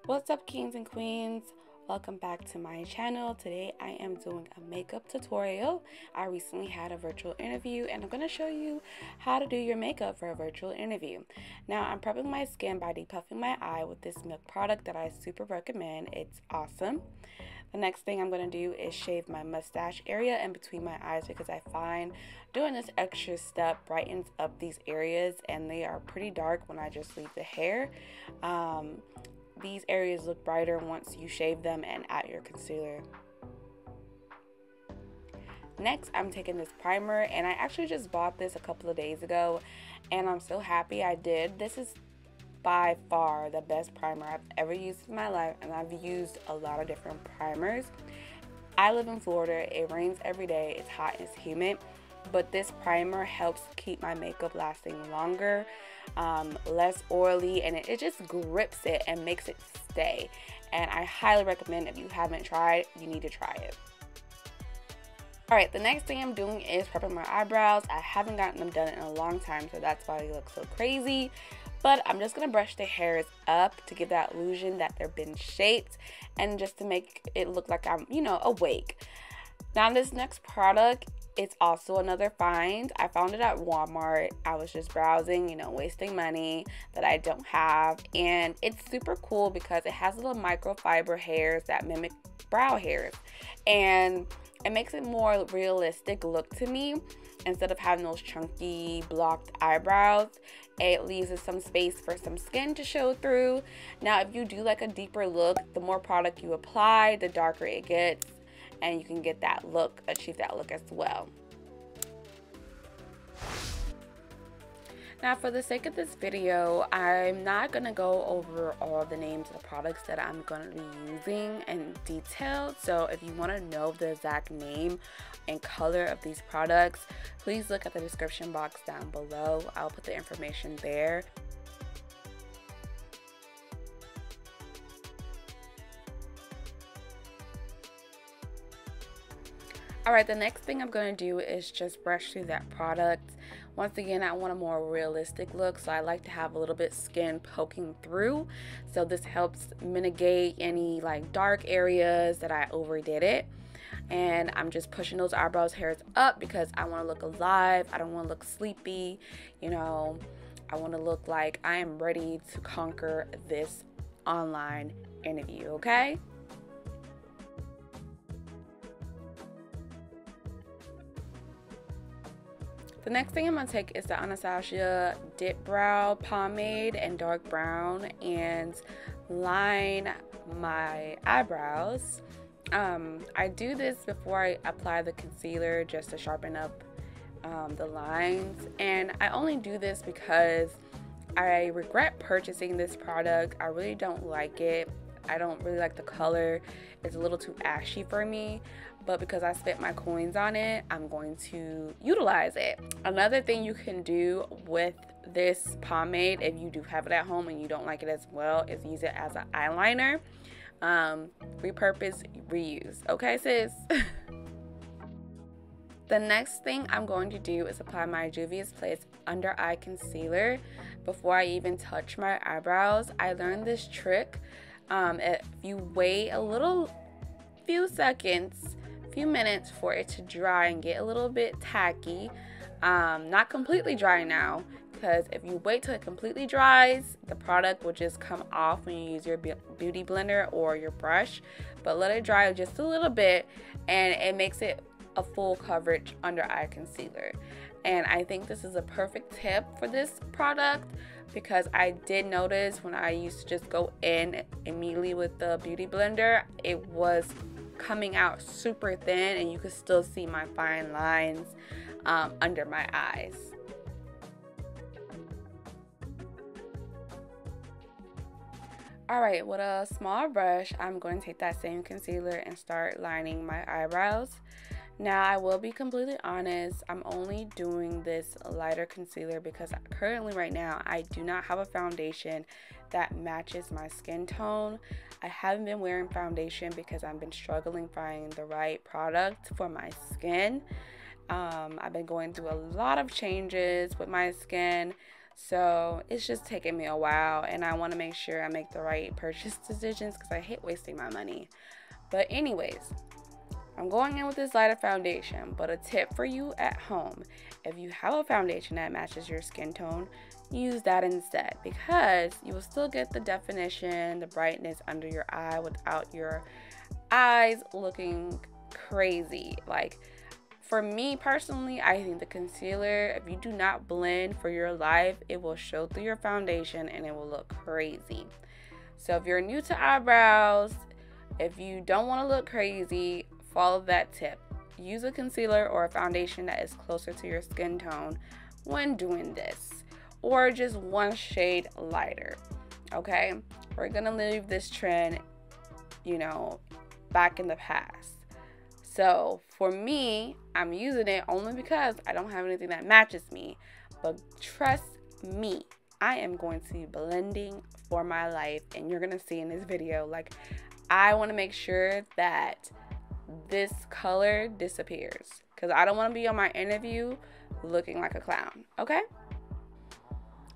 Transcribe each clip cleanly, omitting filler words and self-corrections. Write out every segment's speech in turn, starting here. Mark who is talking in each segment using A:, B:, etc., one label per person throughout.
A: What's up, kings and queens? Welcome back to my channel. Today I am doing a makeup tutorial. I recently had a virtual interview and I'm going to show you how to do your makeup for a virtual interview. Now I'm prepping my skin by depuffing my eye with this Milk product that I super recommend. It's awesome. The next thing I'm going to do is shave my mustache area in between my eyes because I find doing this extra step brightens up these areas and they are pretty dark when I just leave the hair. These areas look brighter once you shave them and add your concealer. Next, I'm taking this primer, and I actually just bought this a couple of days ago, and I'm so happy I did. This is by far the best primer I've ever used in my life, and I've used a lot of different primers. I live in Florida. It rains every day. It's hot and it's humid, but this primer helps keep my makeup lasting longer, less oily, and it just grips it and makes it stay. And I highly recommend, if you haven't tried, you need to try it. Alright, the next thing I'm doing is prepping my eyebrows. I haven't gotten them done in a long time, so that's why they look so crazy. But I'm just going to brush the hairs up to give that illusion that they're been shaped and just to make it look like I'm, awake. Now this next product, it's also another find. I found it at Walmart. I was just browsing, wasting money that I don't have. And it's super cool because it has little microfiber hairs that mimic brow hairs. And it makes it more realistic look to me. Instead of having those chunky blocked eyebrows, it leaves some space for some skin to show through. Now if you do like a deeper look, the more product you apply, the darker it gets. And you can get that look, achieve that look as well. Now for the sake of this video, I'm not going to go over all the names of the products that I'm going to be using in detail. So if you want to know the exact name and color of these products, please look at the description box down below. I'll put the information there. Alright, the next thing I'm going to do is just brush through that product. Once again, I want a more realistic look, so I like to have a little bit skin poking through. So this helps mitigate any like dark areas that I overdid it. And I'm just pushing those eyebrows hairs up because I want to look alive. I don't want to look sleepy. I want to look like I am ready to conquer this online interview, okay? The next thing I'm going to take is the Anastasia Dipbrow Pomade in dark brown and line my eyebrows. I do this before I apply the concealer just to sharpen up the lines. And I only do this because I regret purchasing this product. I really don't like it. I don't really like the color. It's a little too ashy for me. But because I spent my coins on it, I'm going to utilize it. Another thing you can do with this pomade, if you do have it at home and you don't like it as well, is use it as an eyeliner. Repurpose, reuse. Okay, sis? The next thing I'm going to do is apply my Juvia's Place Under Eye Concealer before I even touch my eyebrows. I learned this trick. If you wait a few seconds, few minutes for it to dry and get a little bit tacky, not completely dry now, because if you wait till it completely dries, the product will just come off when you use your beauty blender or your brush. But let it dry just a little bit and it makes it a full coverage under eye concealer. And I think this is a perfect tip for this product because I did notice when I used to just go in immediately with the beauty blender, it was coming out super thin and you could still see my fine lines under my eyes. Alright, with a small brush, I'm going to take that same concealer and start lining my eyebrows. Now, I will be completely honest, I'm only doing this lighter concealer because currently right now I do not have a foundation that matches my skin tone. I haven't been wearing foundation because I've been struggling finding the right product for my skin. I've been going through a lot of changes with my skin, So it's just taking me a while, and I want to make sure I make the right purchase decisions because I hate wasting my money. But anyways, I'm going in with this lighter foundation, but a tip for you at home: if you have a foundation that matches your skin tone, use that instead, because you will still get the definition, the brightness under your eye without your eyes looking crazy. Like, for me personally, I think the concealer, if you do not blend for your life, it will show through your foundation and it will look crazy. So if you're new to eyebrows, if you don't want to look crazy, follow that tip. Use a concealer or a foundation that is closer to your skin tone when doing this, or just one shade lighter. Okay, we're gonna leave this trend, you know, back in the past. So for me, I'm using it only because I don't have anything that matches me. But trust me, I am going to be blending for my life, and you're gonna see in this video, like, I want to make sure that this color disappears, because I don't want to be on my interview looking like a clown. Okay?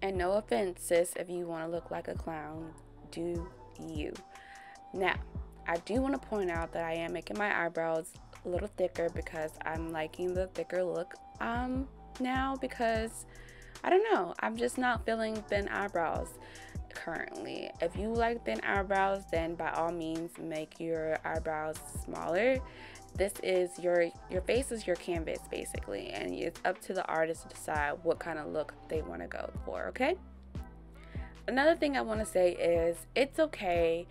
A: And no offense, sis, if you want to look like a clown, do you. Now, I do want to point out that I am making my eyebrows a little thicker because I'm liking the thicker look now, because I don't know, I'm just not feeling thin eyebrows currently. If you like thin eyebrows, then by all means make your eyebrows smaller. This is your face is your canvas basically, and it's up to the artist to decide what kind of look they want to go for. Okay, another thing I want to say is it's okay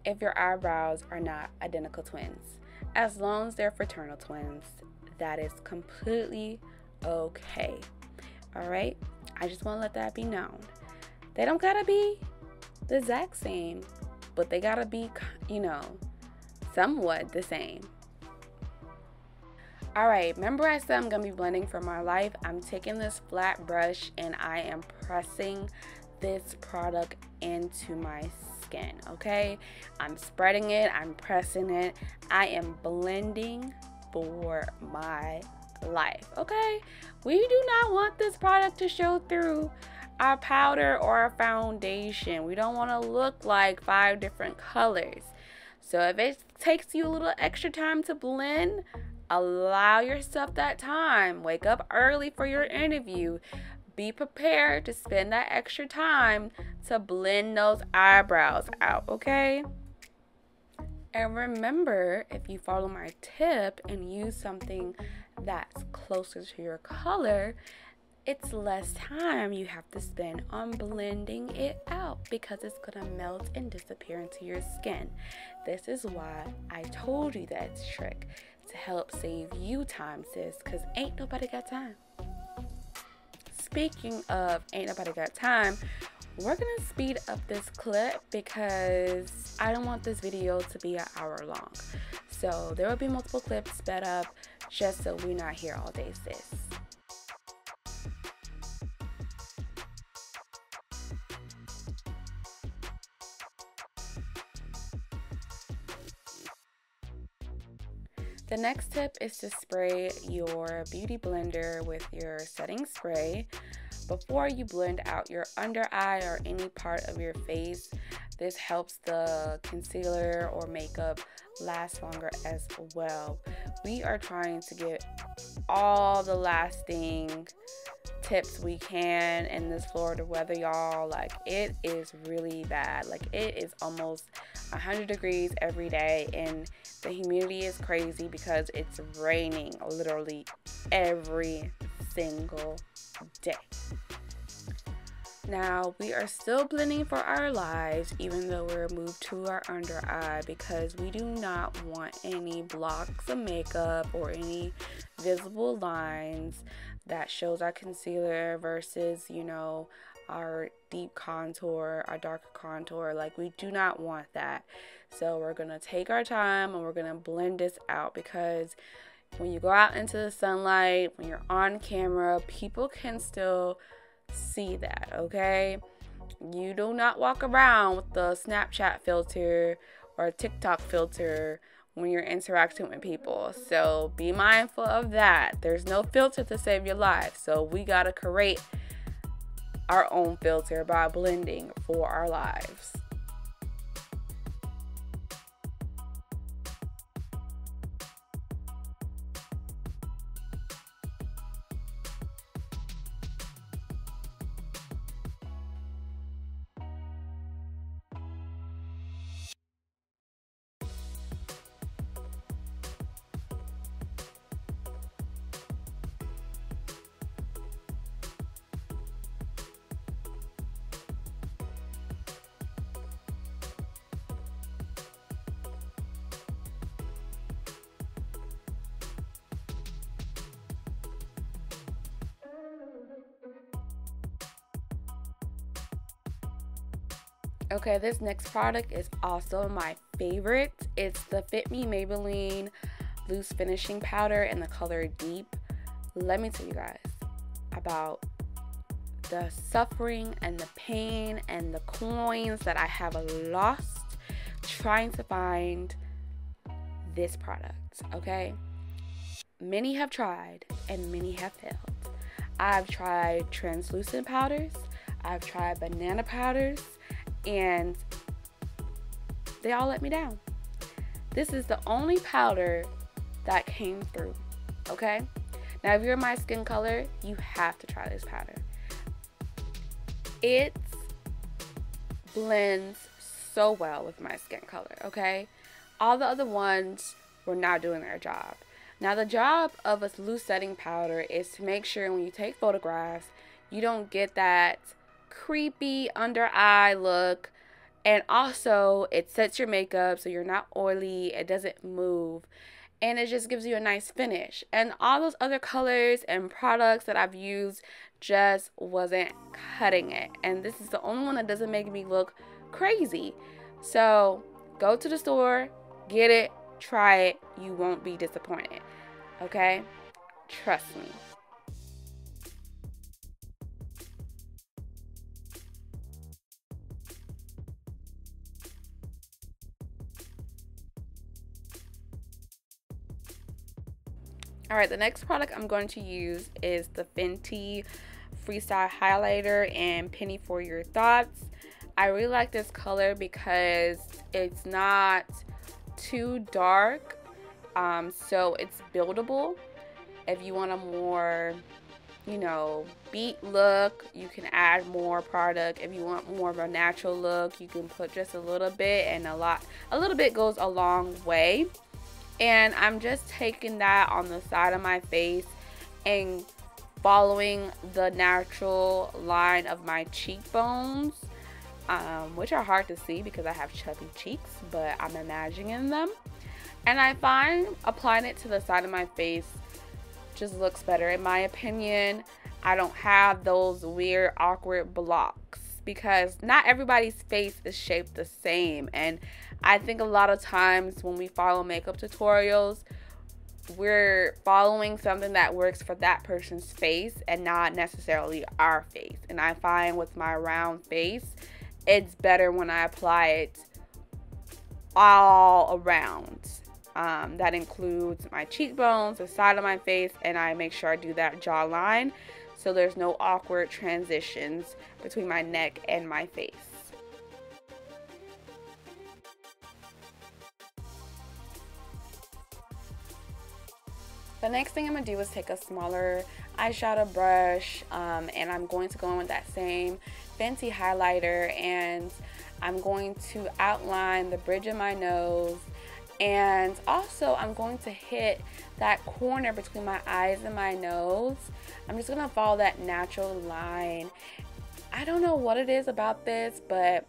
A: if your eyebrows are not identical twins. As long as they're fraternal twins, that is completely okay. All right, I just want to let that be known. They don't gotta be the exact same, but they gotta be, you know, somewhat the same. All right, remember I said I'm gonna be blending for my life? I'm taking this flat brush and I am pressing this product into my skin. Okay, I'm spreading it, I'm pressing it, I am blending for my life. Okay, we do not want this product to show through our powder or our foundation. We don't want to look like 5 different colors. So if it takes you a little extra time to blend, allow yourself that time. Wake up early for your interview. Be prepared to spend that extra time to blend those eyebrows out, okay? And remember, if you follow my tip and use something that's closer to your color, it's less time you have to spend on blending it out, because it's gonna melt and disappear into your skin. This is why I told you that trick, to help save you time, sis, because ain't nobody got time. Speaking of ain't nobody got time, we're gonna speed up this clip because I don't want this video to be an hour long. So there will be multiple clips sped up just so we're not here all day, sis. The next tip is to spray your beauty blender with your setting spray before you blend out your under eye or any part of your face. This helps the concealer or makeup last longer as well. We are trying to get all the lasting tips we can in this Florida weather, y'all. Like, it is really bad. Like, it is almost 100 degrees every day, and the humidity is crazy because it's raining literally every single day. Now, we are still blending for our lives, even though we're moved to our under eye, because we do not want any blocks of makeup or any visible lines that shows our concealer versus, you know, our deep contour, our darker contour. Like, we do not want that. So we're gonna take our time and we're gonna blend this out, because when you go out into the sunlight, when you're on camera, people can still see that, okay? You do not walk around with the Snapchat filter or TikTok filter when you're interacting with people. So be mindful of that. There's no filter to save your life. So we gotta create our own filter by blending for our lives. Okay, this next product is also my favorite. It's the Fit Me Maybelline Loose Finishing Powder in the color Deep. Let me tell you guys about the suffering and the pain and the coins that I have lost trying to find this product, okay? Many have tried and many have failed. I've tried translucent powders, I've tried banana powders, and they all let me down. This is the only powder that came through, okay? Now, if you're my skin color, you have to try this powder. It blends so well with my skin color, okay? All the other ones were not doing their job. Now, the job of a loose setting powder is to make sure when you take photographs, you don't get that creepy under eye look, and also it sets your makeup so you're not oily, it doesn't move, and it just gives you a nice finish. And all those other colors and products that I've used just wasn't cutting it, and this is the only one that doesn't make me look crazy. So go to the store, get it, try it, you won't be disappointed, okay? Trust me. Alright, the next product I'm going to use is the Fenty Freestyle Highlighter in Penny for Your Thoughts. I really like this color because it's not too dark, so it's buildable. If you want a more, you know, beat look, you can add more product. If you want more of a natural look, you can put just a little bit, and a little bit goes a long way. And I'm just taking that on the side of my face and following the natural line of my cheekbones, which are hard to see because I have chubby cheeks, but I'm imagining them. And I find applying it to the side of my face just looks better in my opinion. I don't have those weird awkward blocks because not everybody's face is shaped the same, and I think a lot of times when we follow makeup tutorials, we're following something that works for that person's face and not necessarily our face. And I find with my round face, it's better when I apply it all around. That includes my cheekbones, the side of my face, and I make sure I do that jawline so there's no awkward transitions between my neck and my face. The next thing I'm going to do is take a smaller eyeshadow brush, and I'm going to go in with that same Fenty highlighter, and I'm going to outline the bridge of my nose, and also I'm going to hit that corner between my eyes and my nose. I'm just going to follow that natural line. I don't know what it is about this, but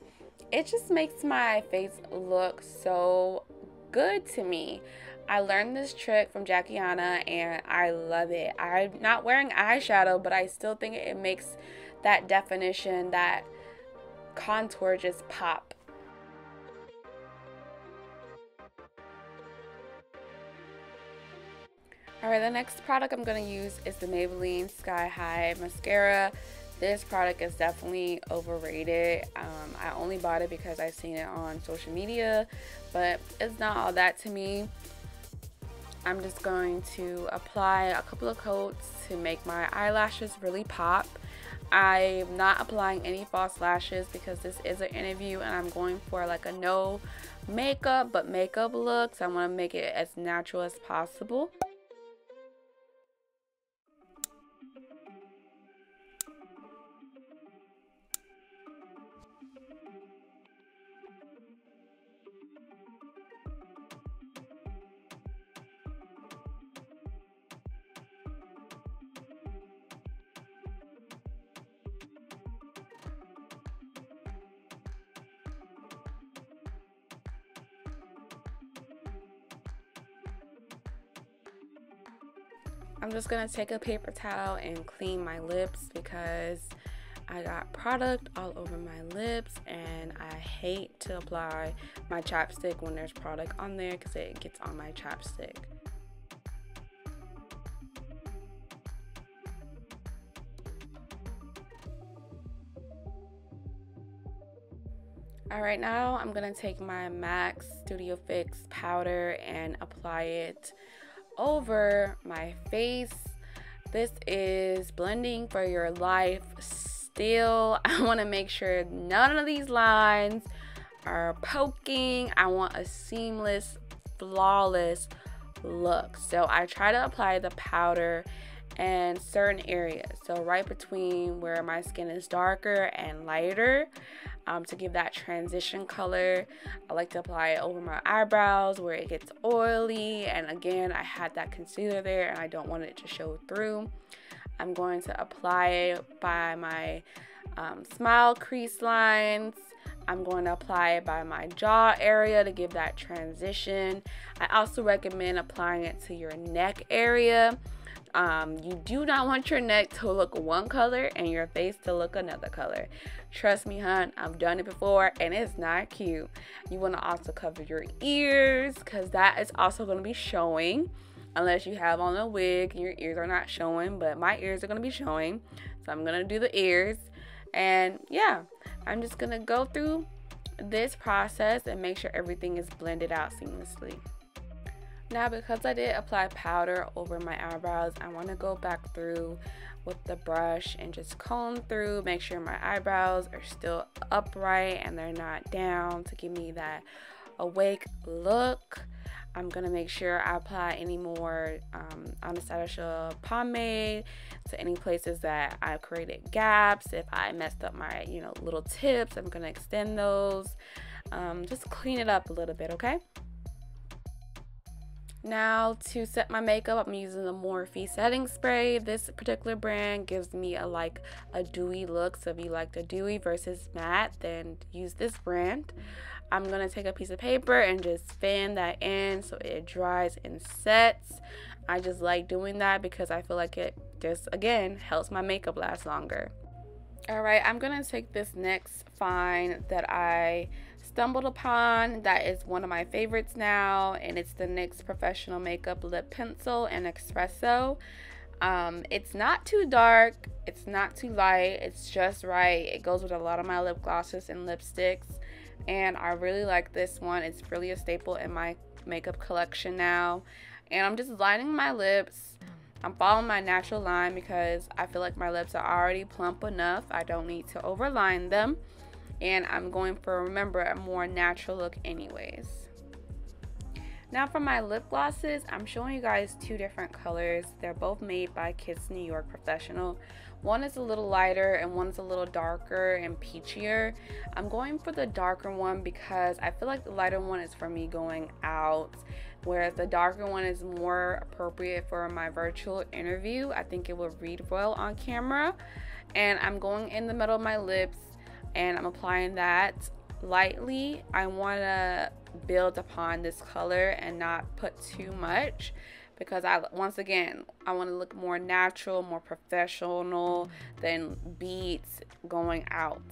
A: it just makes my face look so good to me. I learned this trick from Jackiana and I love it. I'm not wearing eyeshadow, but I still think it makes that definition, that contour just pop. Alright, the next product I'm going to use is the Maybelline Sky High Mascara. This product is definitely overrated. I only bought it because I've seen it on social media, but it's not all that to me. I'm just going to apply a couple of coats to make my eyelashes really pop. I'm not applying any false lashes because this is an interview and I'm going for like a no makeup but makeup look. So I want to make it as natural as possible. I'm just gonna take a paper towel and clean my lips because I got product all over my lips and I hate to apply my chapstick when there's product on there because it gets on my chapstick. Alright, now I'm gonna take my MAC Studio Fix powder and apply it over my face. This is blending for your life. Still, I want to make sure none of these lines are poking. I want a seamless, flawless look. So I try to apply the powder in certain areas. So right between where my skin is darker and lighter. To give that transition color. I like to apply it over my eyebrows where it gets oily, and again I had that concealer there and I don't want it to show through. I'm going to apply it by my smile crease lines. I'm going to apply it by my jaw area to give that transition. I also recommend applying it to your neck area. You do not want your neck to look one color and your face to look another color. Trust me, hun, I've done it before and it's not cute. You want to also cover your ears because that is also going to be showing, unless you have on a wig and your ears are not showing, but my ears are going to be showing. So I'm going to do the ears, and yeah, I'm just going to go through this process and make sure everything is blended out seamlessly. Now, because I did apply powder over my eyebrows, I want to go back through with the brush and just comb through, make sure my eyebrows are still upright and they're not down to give me that awake look. I'm going to make sure I apply any more Anastasia pomade to any places that I created gaps. If I messed up my, little tips, I'm going to extend those. Just clean it up a little bit, okay? Now to set my makeup, I'm using the Morphe setting spray. This particular brand gives me a dewy look. So if you like the dewy versus matte, then use this brand. I'm going to take a piece of paper and just fan that in so it dries and sets. I just like doing that because I feel like it just, again, helps my makeup last longer. Alright, I'm going to take this next find that I stumbled upon that is one of my favorites now, and it's the NYX Professional Makeup Lip Pencil Espresso. It's not too dark, it's not too light, it's just right. It goes with a lot of my lip glosses and lipsticks, and I really like this one. It's really a staple in my makeup collection now. And I'm just lining my lips. I'm following my natural line because I feel like my lips are already plump enough. I don't need to overline them. And I'm going for, remember, a more natural look anyways. Now for my lip glosses, I'm showing you guys two different colors. They're both made by Kids New York Professional. One is a little lighter and one's a little darker and peachier. I'm going for the darker one because I feel like the lighter one is for me going out, whereas the darker one is more appropriate for my virtual interview. I think it will read well on camera. And I'm going in the middle of my lips and I'm applying that lightly. I want to build upon this color and not put too much because once again I want to look more natural, more professional than beads going out.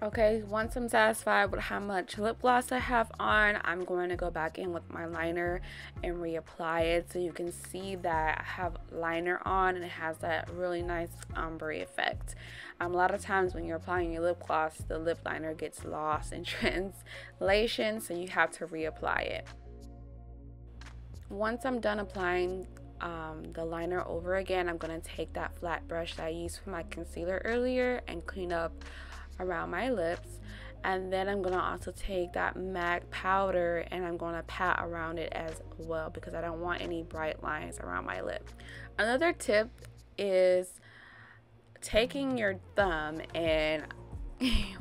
A: Okay, once I'm satisfied with how much lip gloss I have on, I'm going to go back in with my liner and reapply it so you can see that I have liner on and it has that really nice ombre effect. A lot of times when you're applying your lip gloss, the lip liner gets lost in translation, so you have to reapply it. Once I'm done applying the liner over again, I'm going to take that flat brush that I used for my concealer earlier and clean up around my lips, and then I'm going to also take that MAC powder and I'm going to pat around it as well because I don't want any bright lines around my lip. Another tip is taking your thumb and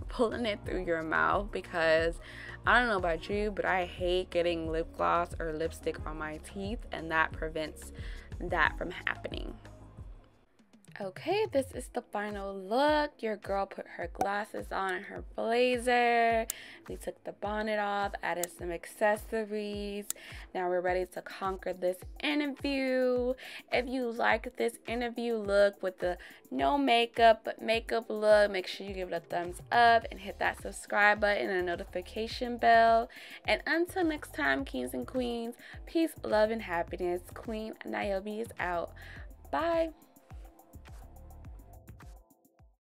A: pulling it through your mouth, because I don't know about you, but I hate getting lip gloss or lipstick on my teeth, and that prevents that from happening. Okay, this is the final look. Your girl put her glasses on and her blazer. We took the bonnet off, added some accessories. Now we're ready to conquer this interview. If you like this interview look with the no makeup but makeup look, make sure you give it a thumbs up and hit that subscribe button and notification bell. And until next time, kings and queens, peace, love, and happiness. QueeNyobee is out. Bye.